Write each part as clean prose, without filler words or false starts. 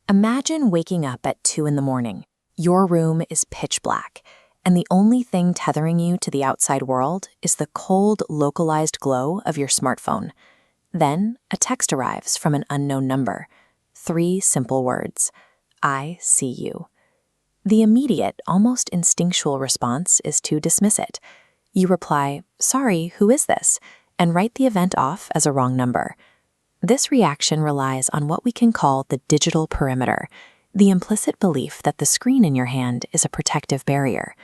Imagine waking up at 2 in the morning. Your room is pitch black, and the only thing tethering you to the outside world is the cold, localized glow of your smartphone. Then, a text arrives from an unknown number. 3 simple words. I see you. The immediate, almost instinctual response is to dismiss it. You reply, "Sorry, who is this?" and write the event off as a wrong number. This reaction relies on what we can call the digital perimeter, the implicit belief that the screen in your hand is a protective barrier.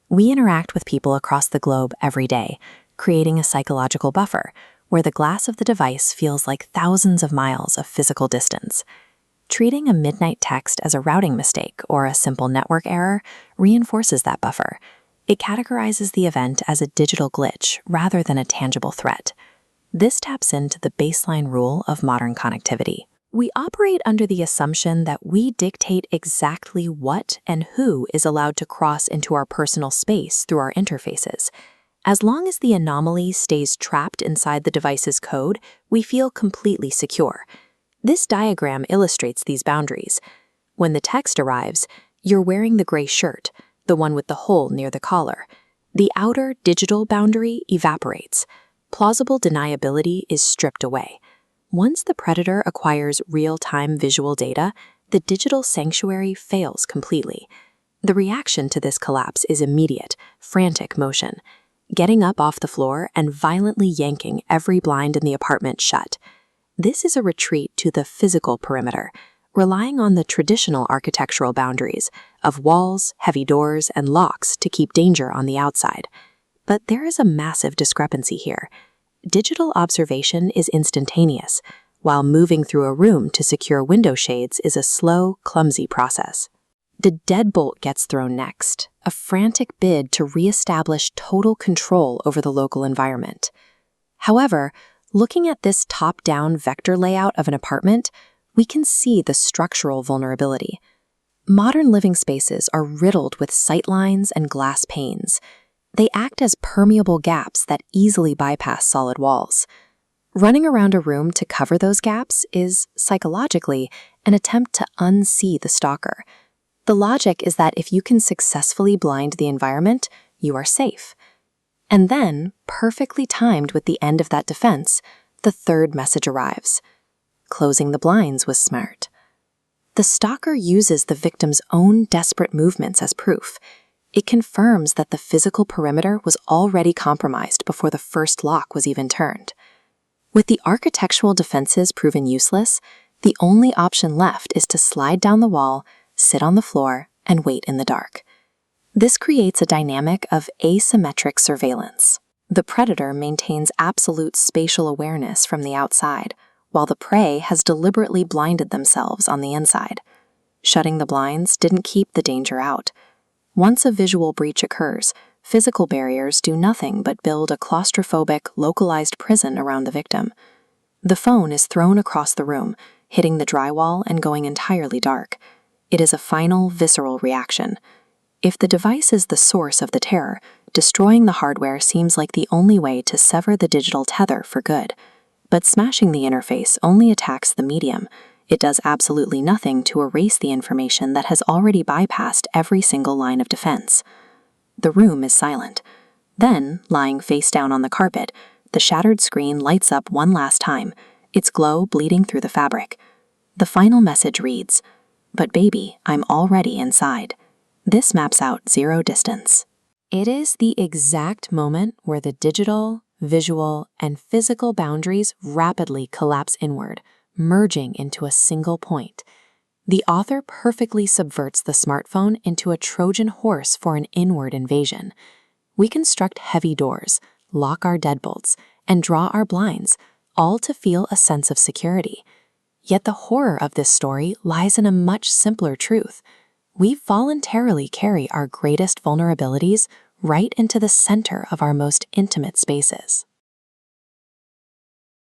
We interact with people across the globe every day, creating a psychological buffer where the glass of the device feels like thousands of miles of physical distance. Treating a midnight text as a routing mistake or a simple network error reinforces that buffer. It categorizes the event as a digital glitch rather than a tangible threat. This taps into the baseline rule of modern connectivity. We operate under the assumption that we dictate exactly what and who is allowed to cross into our personal space through our interfaces. As long as the anomaly stays trapped inside the device's code, we feel completely secure. This diagram illustrates these boundaries. When the text arrives, you're wearing the gray shirt, the one with the hole near the collar. The outer digital boundary evaporates. Plausible deniability is stripped away. Once the predator acquires real-time visual data, the digital sanctuary fails completely. The reaction to this collapse is immediate, frantic motion, getting up off the floor and violently yanking every blind in the apartment shut. This is a retreat to the physical perimeter, relying on the traditional architectural boundaries of walls, heavy doors, and locks to keep danger on the outside. But there is a massive discrepancy here. Digital observation is instantaneous, while moving through a room to secure window shades is a slow, clumsy process. The deadbolt gets thrown next, a frantic bid to reestablish total control over the local environment. However, looking at this top-down vector layout of an apartment, we can see the structural vulnerability. Modern living spaces are riddled with sightlines and glass panes. They act as permeable gaps that easily bypass solid walls. Running around a room to cover those gaps is, psychologically, an attempt to unsee the stalker. The logic is that if you can successfully blind the environment, you are safe. And then, perfectly timed with the end of that defense, the third message arrives. Closing the blinds was smart. The stalker uses the victim's own desperate movements as proof. It confirms that the physical perimeter was already compromised before the first lock was even turned. With the architectural defenses proven useless, the only option left is to slide down the wall, sit on the floor, and wait in the dark. This creates a dynamic of asymmetric surveillance. The predator maintains absolute spatial awareness from the outside, while the prey has deliberately blinded themselves on the inside. Shutting the blinds didn't keep the danger out. Once a visual breach occurs, physical barriers do nothing but build a claustrophobic, localized prison around the victim. The phone is thrown across the room, hitting the drywall and going entirely dark. It is a final, visceral reaction. If the device is the source of the terror, destroying the hardware seems like the only way to sever the digital tether for good. But smashing the interface only attacks the medium. It does absolutely nothing to erase the information that has already bypassed every single line of defense. The room is silent. Then, lying face down on the carpet, the shattered screen lights up one last time, its glow bleeding through the fabric. The final message reads, "But baby, I'm already inside." This maps out zero distance. It is the exact moment where the digital, visual, and physical boundaries rapidly collapse inward, merging into a single point. The author perfectly subverts the smartphone into a Trojan horse for an inward invasion. We construct heavy doors, lock our deadbolts, and draw our blinds, all to feel a sense of security. Yet the horror of this story lies in a much simpler truth. We voluntarily carry our greatest vulnerabilities right into the center of our most intimate spaces.